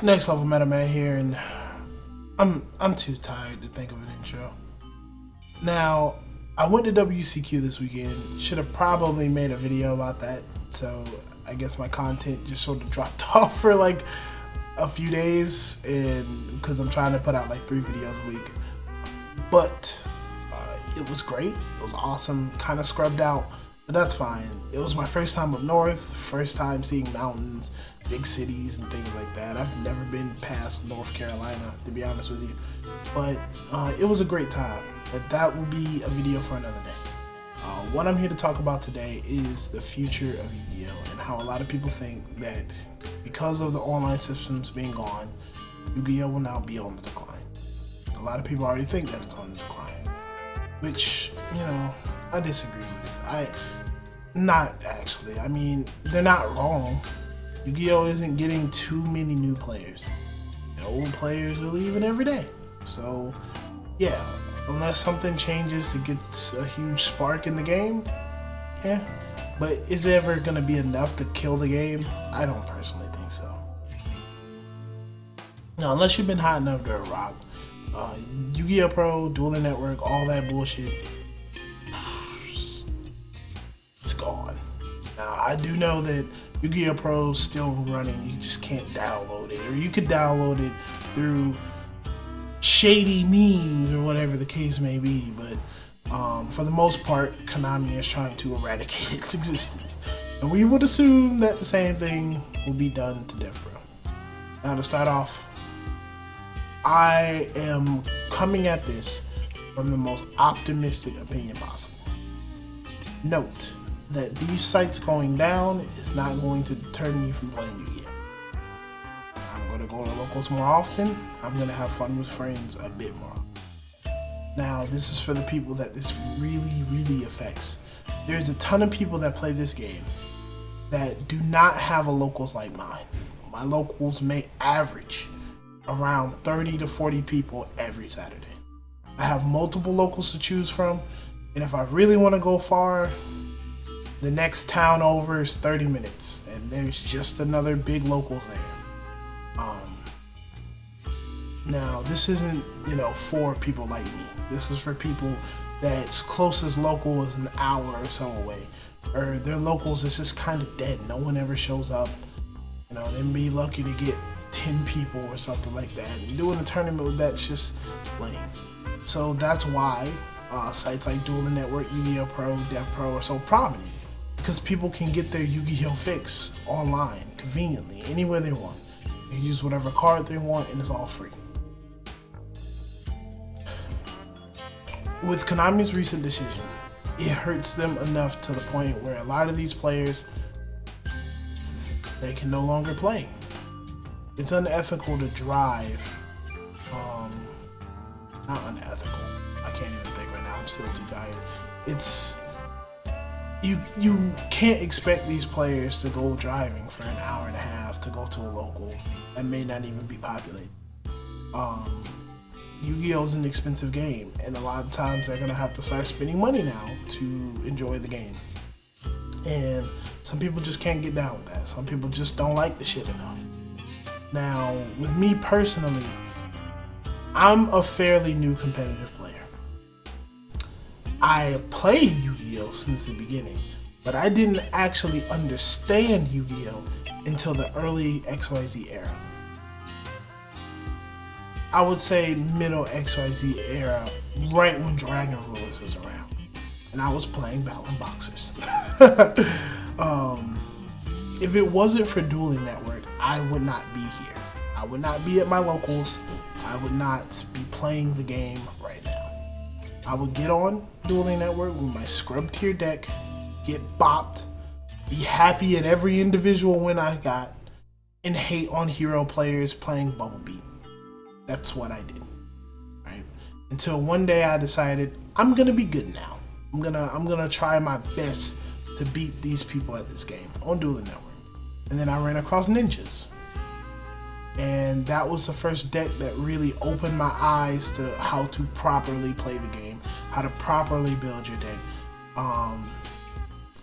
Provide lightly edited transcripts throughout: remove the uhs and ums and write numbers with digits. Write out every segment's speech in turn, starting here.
Next Level MetaMAN here, and I'm too tired to think of an intro. Now, I went to WCQ this weekend. Should have probably made a video about that. So I guess my content just sort of dropped off for like a few days, and because I'm trying to put out like 3 videos a week. But it was great. It was awesome. Kind of scrubbed out, but that's fine. It was my first time up north. First time seeing mountains, big cities, and things like that. I've never been past North Carolina, to be honest with you. But it was a great time. But that will be a video for another day. What I'm here to talk about today is the future of Yugioh and how a lot of people think that because of the online systems being gone, Yugioh will now be on the decline. A lot of people already think that it's on the decline, which, you know, I disagree with. Not actually. I mean, they're not wrong. Yugioh isn't getting too many new players. The old players are leaving every day. So, yeah, unless something changes to get a huge spark in the game, yeah. But is it ever going to be enough to kill the game? I don't personally think so. Now, unless you've been hot enough to rock, Yugioh Pro, Dueling Network, all that bullshit, it's gone. Now, I do know that Yugioh Pro is still running. You just can't download it, or you could download it through shady means or whatever the case may be. But for the most part, Konami is trying to eradicate its existence, and we would assume that the same thing will be done to Dev Pro. Now, to start off, I am coming at this from the most optimistic opinion possible. Note that these sites going down is not going to deter me from playing Yugioh. I'm going to go to locals more often. I'm going to have fun with friends a bit more. Now, this is for the people that this really affects. There's a ton of people that play this game that do not have a locals like mine. My locals may average around 30 to 40 people every Saturday. I have multiple locals to choose from, and if I really want to go far, the next town over is 30 minutes, and there's just another big locals there. Now, this isn't, for people like me. This is for people that's closest local is an hour or so away, or their locals is just kind of dead. No one ever shows up. They'd be lucky to get 10 people or something like that, and doing a tournament with that's just lame. So that's why sites like Dueling Network, Yugioh Pro, Dev Pro are so prominent, because people can get their Yugioh fix online conveniently anywhere they want. They use whatever card they want, and it's all free. With Konami's recent decision, it hurts them enough to the point where a lot of these players, they can no longer play. It's unethical to drive. Not unethical. I can't even think right now. I'm still too tired. It's you can't expect these players to go driving for an hour and a half to go to a local that may not even be populated. Yu-Gi-Oh is an expensive game, and a lot of times they're gonna have to start spending money now to enjoy the game. And some people just can't get down with that. Some people just don't like the shit enough. Now, with me personally, I'm a fairly new competitive player. I have played Yu-Gi-Oh since the beginning, but I didn't actually understand Yu-Gi-Oh until the early XYZ era. I would say middle XYZ era, right when Dragon Rulers was around, and I was playing Battling Boxers. If it wasn't for Dueling Network, I would not be here. I would not be at my locals. I would not be playing the game right now. I would get on Dueling Network with my scrub tier deck, get bopped, be happy at every individual win I got, and hate on hero players playing Bubble Beat. That's what I did, right? Until one day I decided I'm gonna be good now. I'm gonna try my best to beat these people at this game on Dueling Network. And then I ran across ninjas. And that was the first deck that really opened my eyes to how to properly play the game, how to properly build your deck.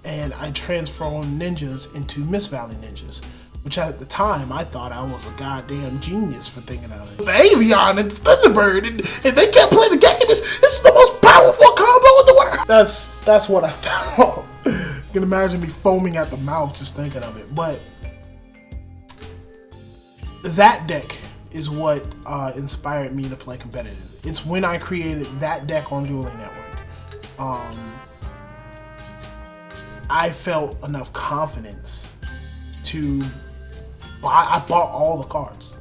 And I transformed ninjas into Mist Valley ninjas, which at the time I thought I was a goddamn genius for thinking of it. The Avion and the Thunderbird, and they can't play the game. It's the most powerful combo in the world. That's what I thought. You can imagine me foaming at the mouth just thinking of it. But that deck is what inspired me to play competitive. It's when I created that deck on Dueling Network. I felt enough confidence to buy. I bought all the cards,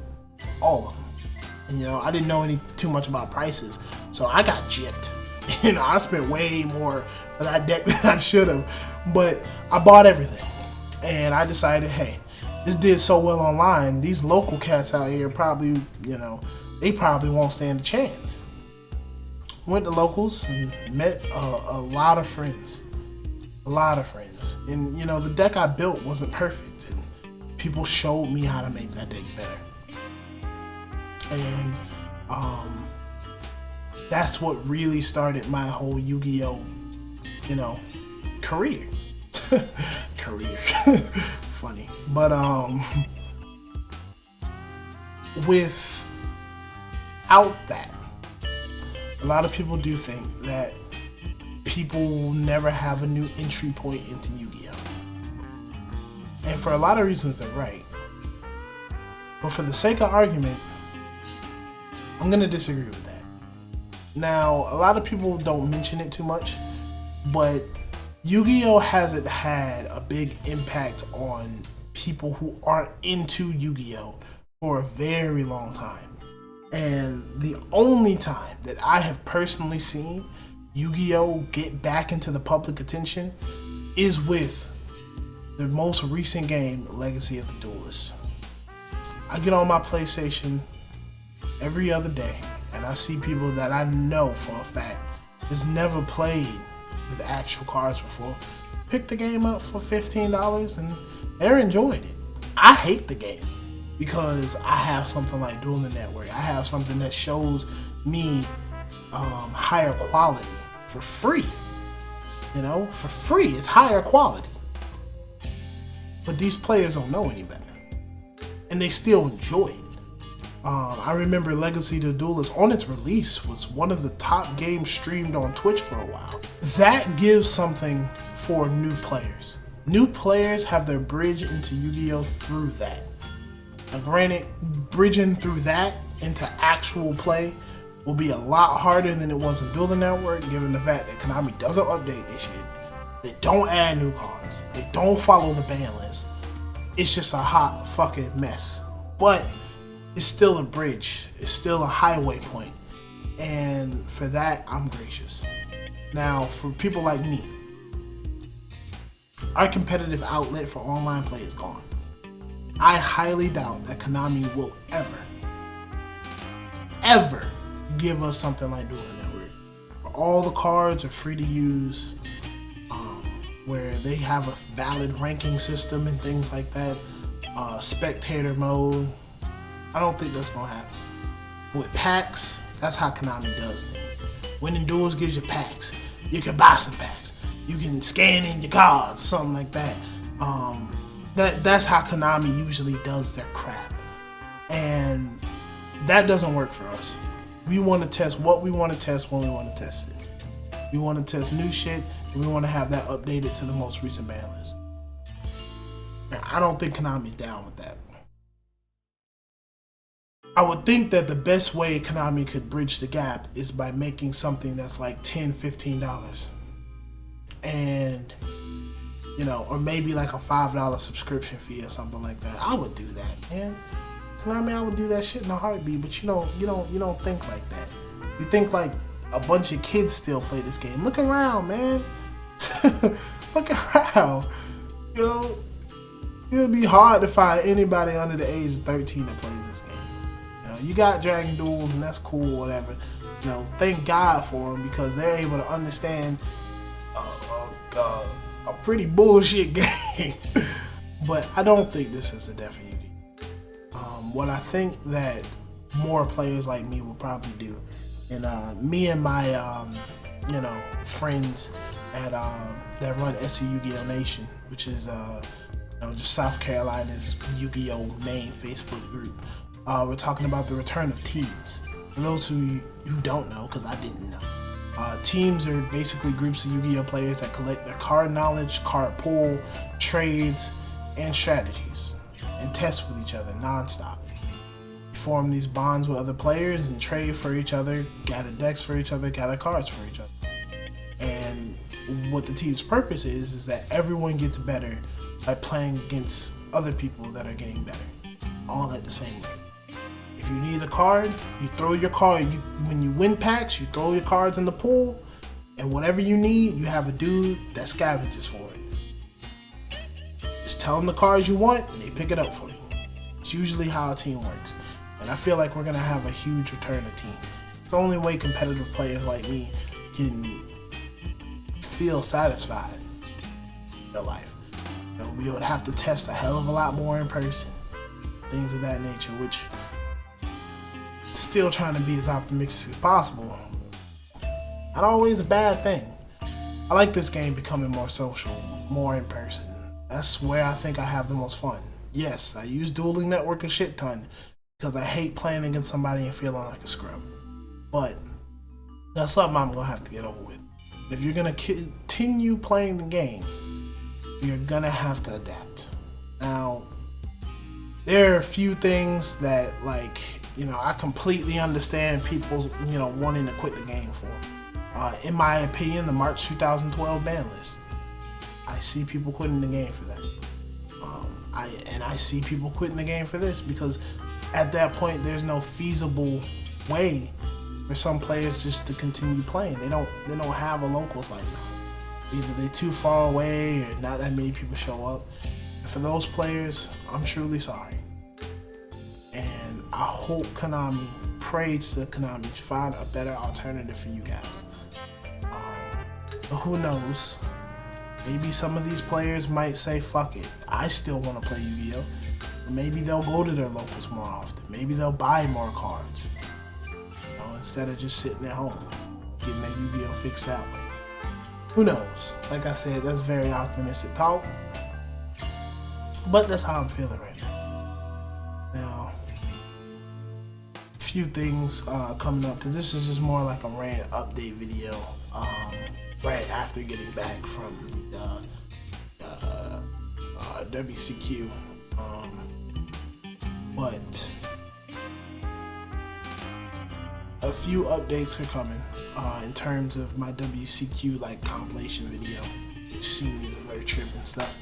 all of them. And, you know, I didn't know too much about prices, so I got gypped. You know, I spent way more for that deck than I should have, but I bought everything, and I decided, hey, this did so well online. These local cats out here probably, you know, they probably won't stand a chance. Went to locals and met a lot of friends. A lot of friends. And, you know, the deck I built wasn't perfect, and people showed me how to make that deck better. And that's what really started my whole Yu-Gi-Oh, you know, career. Career. Funny. But without that, a lot of people do think that people will never have a new entry point into Yu-Gi-Oh. And for a lot of reasons, they're right. But for the sake of argument, I'm going to disagree with that. Now, a lot of people don't mention it too much, but Yu-Gi-Oh hasn't had a big impact on people who aren't into Yu-Gi-Oh for a very long time. And the only time that I have personally seen Yu-Gi-Oh get back into the public attention is with the most recent game, Legacy of the Duelist. I get on my PlayStation every other day, and I see people that I know for a fact has never played with actual cards before pick the game up for $15 and they're enjoying it. I hate the game because I have something like Dueling Network. I have something that shows me higher quality for free. You know, for free, it's higher quality. But these players don't know any better, and they still enjoy it. I remember Legacy of the Duelist on its release was one of the top games streamed on Twitch for a while. That gives something for new players. New players have their bridge into Yu-Gi-Oh through that. Now granted, bridging through that into actual play will be a lot harder than it was in Dueling Network, given the fact that Konami doesn't update this shit. They don't add new cards. They don't follow the ban list. It's just a hot fucking mess. But it's still a bridge. It's still a highway point. And for that, I'm gracious. Now, for people like me, our competitive outlet for online play is gone. I highly doubt that Konami will ever give us something like Dueling Network, where all the cards are free to use, where they have a valid ranking system and things like that, spectator mode. I don't think that's gonna happen. With packs, that's how Konami does things. Winning Duels gives you packs. You can buy some packs. You can scan in your cards, something like that. That's how Konami usually does their crap. And that doesn't work for us. We want to test what we want to test when we want to test it. We want to test new shit, and we want to have that updated to the most recent ban list. Now, I don't think Konami's down with that. I would think that the best way Konami could bridge the gap is by making something that's like $10, $15. And, you know, or maybe like a $5 subscription fee or something like that. I would do that, man. Konami, I would do that shit in a heartbeat, but you don't think like that. You think like a bunch of kids still play this game. Look around, man. Look around. You know, it'll be hard to find anybody under the age of 13 that plays this game. You know, you got Dragon Duels, and that's cool, whatever. You know, thank God for them because they're able to understand a pretty bullshit game. But I don't think this is a definite. What I think that more players like me will probably do, and me and my you know, friends at that run SC Yu-Gi-Oh Nation, which is just South Carolina's Yugioh main Facebook group. We're talking about the return of teams. For those who don't know, because I didn't know, teams are basically groups of Yu-Gi-Oh players that collect their card knowledge, card pool, trades, and strategies, and test with each other non-stop. You form these bonds with other players and trade for each other, gather decks for each other, gather cards for each other. And what the team's purpose is that everyone gets better by playing against other people that are getting better, all at the same rate. If you need a card, you throw your card. When you win packs, you throw your cards in the pool, and whatever you need, you have a dude that scavenges for it. Just tell them the cards you want, and they pick it up for you. It's usually how a team works, and I feel like we're gonna have a huge return of teams. It's the only way competitive players like me can feel satisfied in their life. We would have to test a hell of a lot more in person, things of that nature, which still trying to be as optimistic as possible. Not always a bad thing. I like this game becoming more social, more in person. That's where I think I have the most fun. Yes, I use Dueling Network a shit ton because I hate playing against somebody and feeling like a scrub. But that's something I'm gonna have to get over with. If you're gonna continue playing the game, you're gonna have to adapt. Now, there are a few things that, like, I completely understand people, wanting to quit the game for. In my opinion, the March 2012 ban list. I see people quitting the game for that. I see people quitting the game for this because at that point, there's no feasible way for some players just to continue playing. They don't have a locals like that. Either they're too far away or not that many people show up. And for those players, I'm truly sorry. And I hope Konami, prays to Konami, to find a better alternative for you guys. But who knows? Maybe some of these players might say, fuck it, I still want to play Yu-Gi-Oh! Maybe they'll go to their locals more often. Maybe they'll buy more cards, instead of just sitting at home, getting their Yu-Gi-Oh! Fixed that way. Who knows? Like I said, that's very optimistic talk. But that's how I'm feeling right now. Now, a few things coming up, because this is just more like a rant update video right after getting back from WCQ. But a few updates are coming in terms of my WCQ compilation video, senior alert trip and stuff.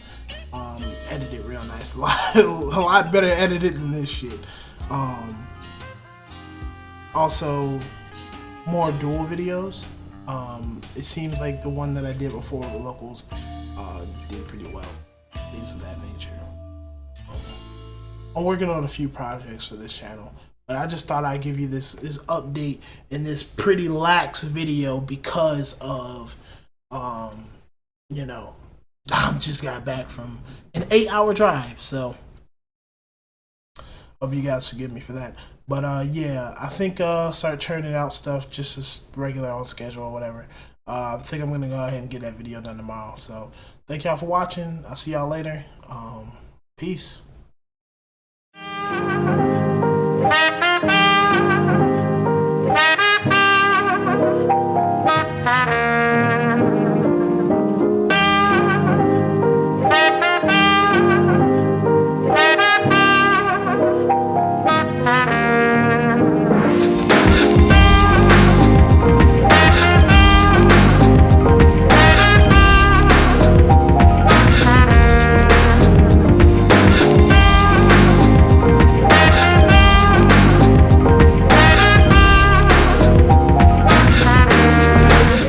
Edited real nice, a lot better edited than this shit. Also, more duel videos. It seems like the one that I did before with locals did pretty well. Things of that nature. I'm working on a few projects for this channel, but I just thought I'd give you this update in this pretty lax video because of I just got back from an 8-hour drive, so hope you guys forgive me for that. But yeah, I think start churning out stuff just as regular on schedule or whatever. I think I'm gonna go ahead and get that video done tomorrow. So thank y'all for watching. I'll see y'all later. Peace.